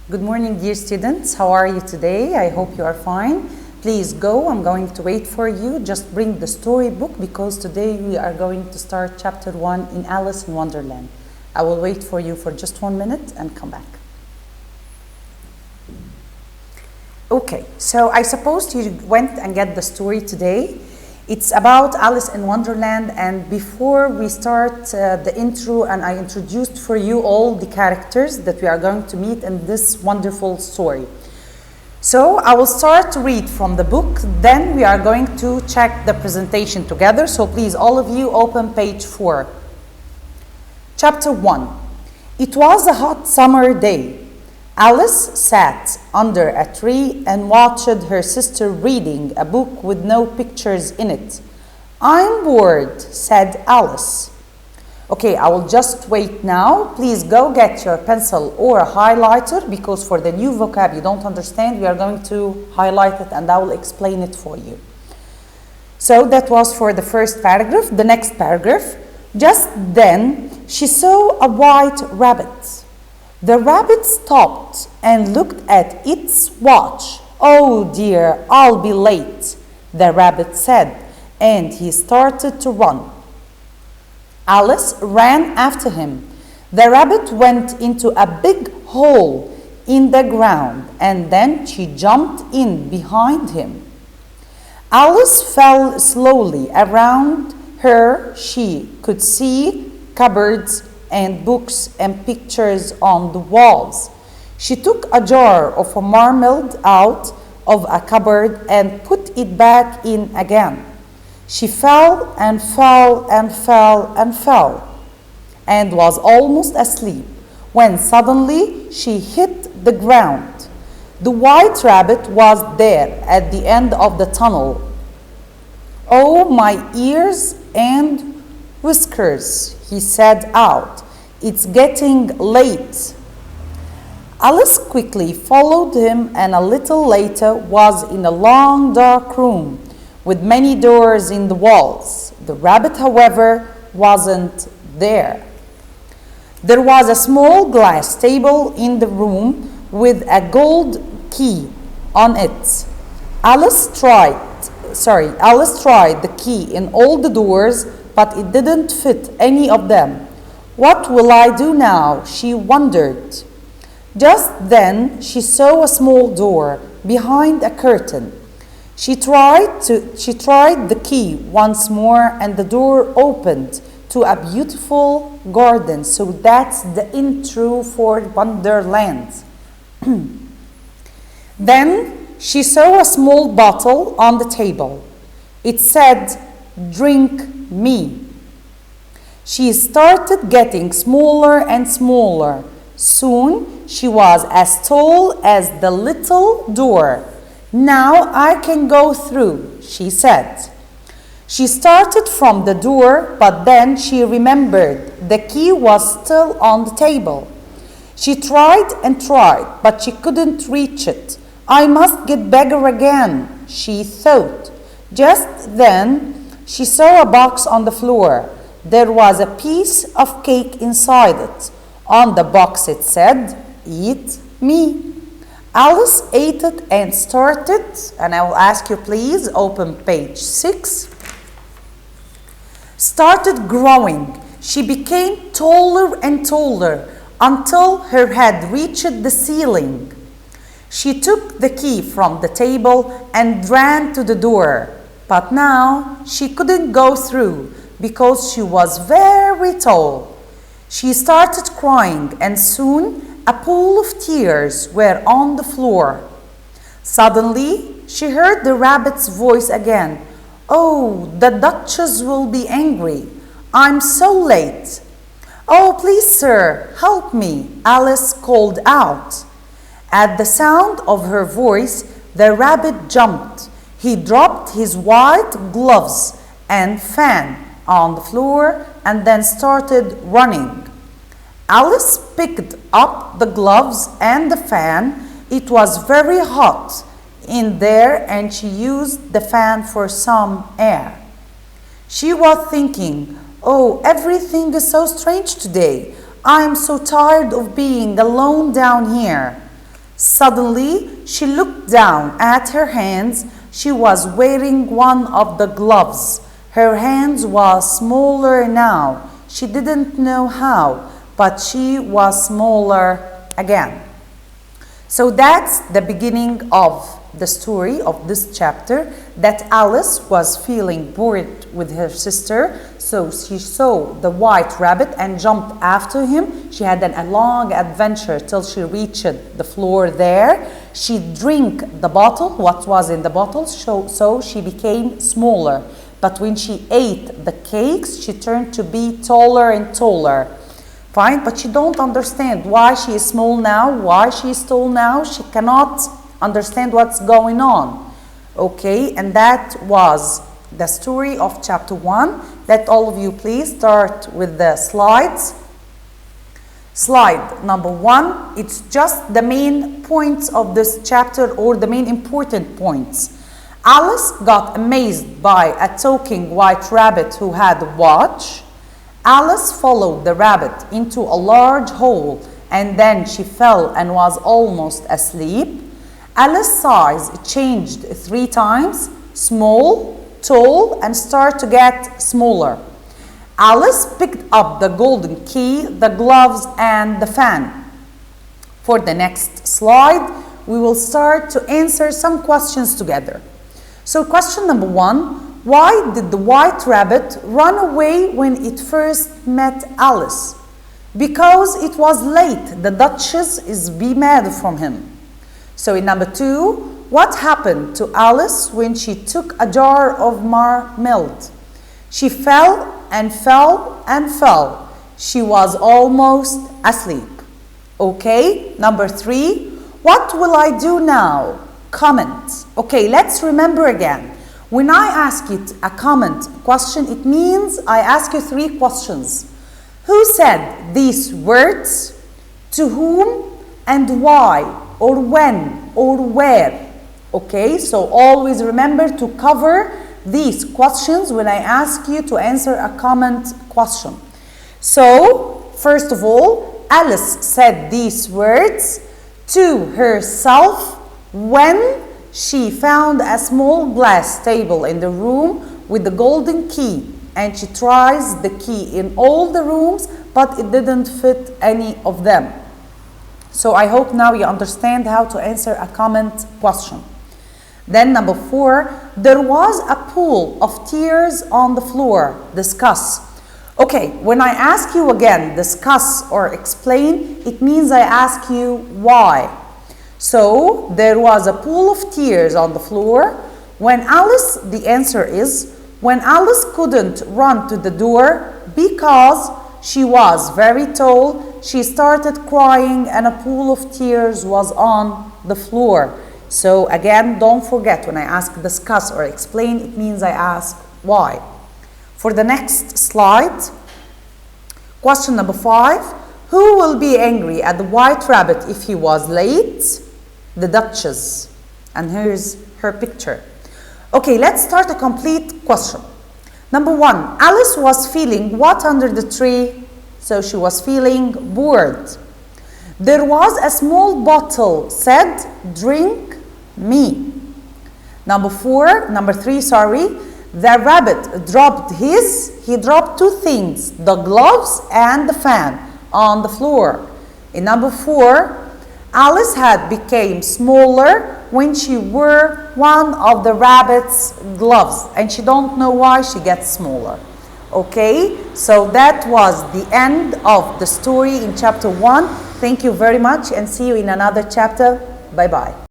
Good morning, dear students. How are you today? I hope you are fine. Please go. I'm going to wait for you. Just bring the storybook because today we are going to start chapter 1 in Alice in Wonderland. I will wait for you for just 1 minute and come back. Okay, so I suppose you went and get the story today. It's about Alice in Wonderland, and before we start the intro and I introduced for you all the characters that we are going to meet in this wonderful story. So I will start to read from the book, then we are going to check the presentation together. So please, all of you, open page 4. Chapter 1. It was a hot summer day. Alice sat under a tree and watched her sister reading a book with no pictures in it. "I'm bored," said Alice. Okay, I will just wait now. Please go get your pencil or a highlighter because for the new vocab you don't understand, we are going to highlight it and I will explain it for you. So that was for the first paragraph. The next paragraph. Just then she saw a white rabbit. The rabbit stopped and looked at its watch. "Oh dear, I'll be late," the rabbit said, and he started to run. Alice ran after him. The rabbit went into a big hole in the ground, and then she jumped in behind him. Alice fell slowly around her. She could see cupboards and books and pictures on the walls. She took a jar of marmalade out of a cupboard and put it back in again. She fell and fell and fell and fell and was almost asleep when suddenly she hit the ground. The white rabbit was there at the end of the tunnel. "Oh, my ears and whiskers," he said out. "It's getting late." Alice quickly followed him and a little later was in a long dark room with many doors in the walls. The rabbit, however, wasn't there. There was a small glass table in the room with a gold key on it. Alice tried the key in all the doors, but it didn't fit any of them. "What will I do now?" she wondered. Just then she saw a small door behind a curtain. She tried the key once more and the door opened to a beautiful garden. So that's the intro for Wonderland. Then she saw a small bottle on the table. It said, "Drink me." She started getting smaller and smaller. Soon she was as tall as the little door. "Now I can go through," she said. She started from the door, but then she remembered the key was still on the table. She tried and tried, but she couldn't reach it. "I must get bigger again," she thought. Just then she saw a box on the floor. There was a piece of cake inside it. On the box it said, "Eat me." Alice ate it and started, and I will ask you please, open page 6. Started growing. She became taller and taller until her head reached the ceiling. She took the key from the table and ran to the door, but now she couldn't go through because she was very tall. She started crying and soon a pool of tears were on the floor. Suddenly she heard the rabbit's voice again. "Oh, the Duchess will be angry. I'm so late." "Oh, please, sir, help me," Alice called out. At the sound of her voice, the rabbit jumped. He dropped his white gloves and fan on the floor and then started running. Alice picked up the gloves and the fan. It was very hot in there and she used the fan for some air. She was thinking, "Oh, everything is so strange today. I'm so tired of being alone down here." Suddenly, she looked down at her hands. She was wearing one of the gloves. Her hands were smaller now. She didn't know how, but she was smaller again. So that's the beginning of the story of this chapter, that Alice was feeling bored with her sister, so she saw the white rabbit and jumped after him. She had a long adventure till she reached the floor there. She drank the bottle, what was in the bottle, so she became smaller. But when she ate the cakes, she turned to be taller and taller. Fine, but she don't understand why she is small now, why she is tall now. She cannot understand what's going on. Okay, and that was the story of chapter 1. Let all of you please start with the slides. Slide number 1, it's just the main points of this chapter, or the main important points. Alice got amazed by a talking white rabbit who had a watch. Alice followed the rabbit into a large hole, and then she fell and was almost asleep. Alice's size changed 3 times, small, tall, and started to get smaller. Alice picked up the golden key, the gloves, and the fan. For the next slide, we will start to answer some questions together. So question number 1. Why did the white rabbit run away when it first met Alice? Because it was late. The Duchess is be mad from him. So in number 2, what happened to Alice when she took a jar of marmalade? She fell and fell and fell. She was almost asleep. Okay, number 3, what will I do now? Comment. Okay, let's remember again. When I ask it a comment question, it means I ask you 3 questions. Who said these words? To whom and why, or when, or where? Okay, so always remember to cover these questions when I ask you to answer a comment question. So, first of all, Alice said these words to herself when she found a small glass table in the room with the golden key, and she tries the key in all the rooms, but it didn't fit any of them. So I hope now you understand how to answer a comment question. Then number 4, there was a pool of tears on the floor. Discuss. Okay, when I ask you again, discuss or explain, it means I ask you why. So, there was a pool of tears on the floor. When Alice, the answer is, when Alice couldn't run to the door because she was very tall, she started crying and a pool of tears was on the floor. So, again, don't forget when I ask discuss or explain, it means I ask why. For the next slide, question number 5, who will be angry at the white rabbit if he was late? The Duchess. And here's her picture. Okay, let's start a complete question. Number 1, Alice was feeling what under the tree? So she was feeling bored. There was a small bottle said, drink me. Number 3, the rabbit dropped he dropped 2 things, the gloves and the fan on the floor. In number 4, Alice had become smaller when she wore one of the rabbit's gloves, and she don't know why she gets smaller. Okay, so that was the end of the story in chapter 1. Thank you very much and see you in another chapter. Bye-bye.